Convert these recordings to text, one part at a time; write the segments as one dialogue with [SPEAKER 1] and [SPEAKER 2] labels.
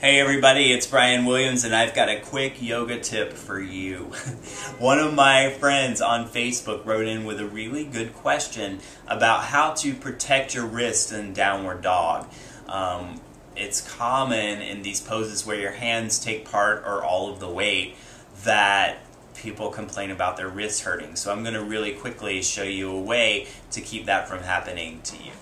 [SPEAKER 1] Hey everybody, it's Brian Williams and I've got a quick yoga tip for you. One of my friends on Facebook wrote in with a really good question about how to protect your wrist in downward dog. It's common in these poses where your hands take part or all of the weight that people complain about their wrists hurting. So I'm going to really quickly show you a way to keep that from happening to you.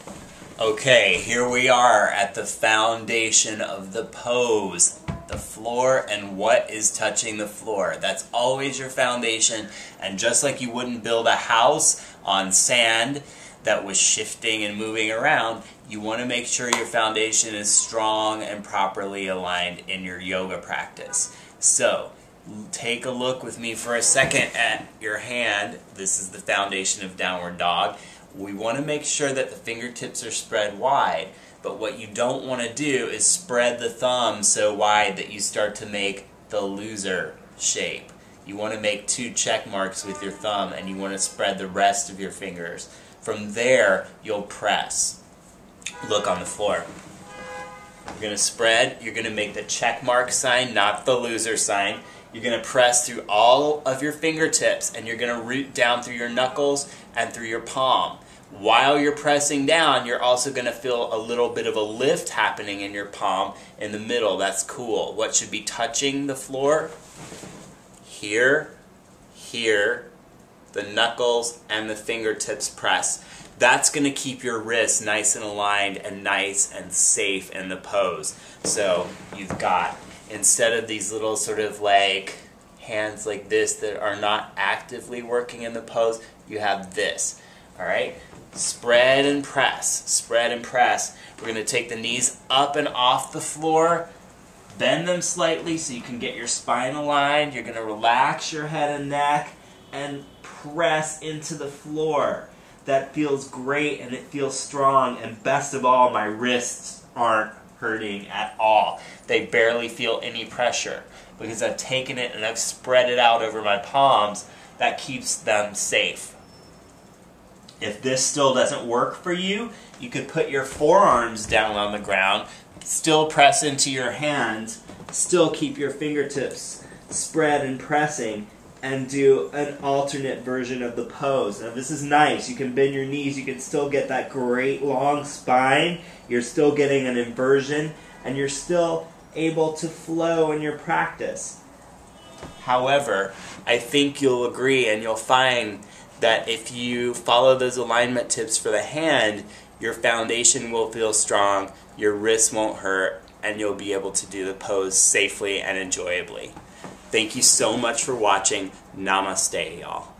[SPEAKER 1] Okay, here we are at the foundation of the pose, the floor and what is touching the floor. That's always your foundation, and just like you wouldn't build a house on sand that was shifting and moving around, you want to make sure your foundation is strong and properly aligned in your yoga practice. So, take a look with me for a second at your hand. This is the foundation of downward dog. We want to make sure that the fingertips are spread wide, but what you don't want to do is spread the thumb so wide that you start to make the loser shape. You want to make two check marks with your thumb, and you want to spread the rest of your fingers. From there, you'll press. Look on the floor. You're going to spread, you're going to make the check mark sign, not the loser sign. You're going to press through all of your fingertips, and you're going to root down through your knuckles and through your palm. While you're pressing down, you're also going to feel a little bit of a lift happening in your palm in the middle. That's cool. What should be touching the floor? Here, here, the knuckles and the fingertips press. That's going to keep your wrists nice and aligned and nice and safe in the pose. So you've got, instead of these little sort of like hands like this that are not actively working in the pose, you have this. Alright? Spread and press. Spread and press. We're going to take the knees up and off the floor. Bend them slightly so you can get your spine aligned. You're going to relax your head and neck and press into the floor. That feels great and it feels strong, and best of all, my wrists aren't hurting at all. They barely feel any pressure because I've taken it and I've spread it out over my palms. That keeps them safe. If this still doesn't work for you, you could put your forearms down on the ground, still press into your hands, still keep your fingertips spread and pressing, and do an alternate version of the pose. Now this is nice. You can bend your knees, you can still get that great long spine, you're still getting an inversion, and you're still able to flow in your practice. However, I think you'll agree and you'll find that if you follow those alignment tips for the hand, your foundation will feel strong, your wrists won't hurt, and you'll be able to do the pose safely and enjoyably. Thank you so much for watching. Namaste, y'all.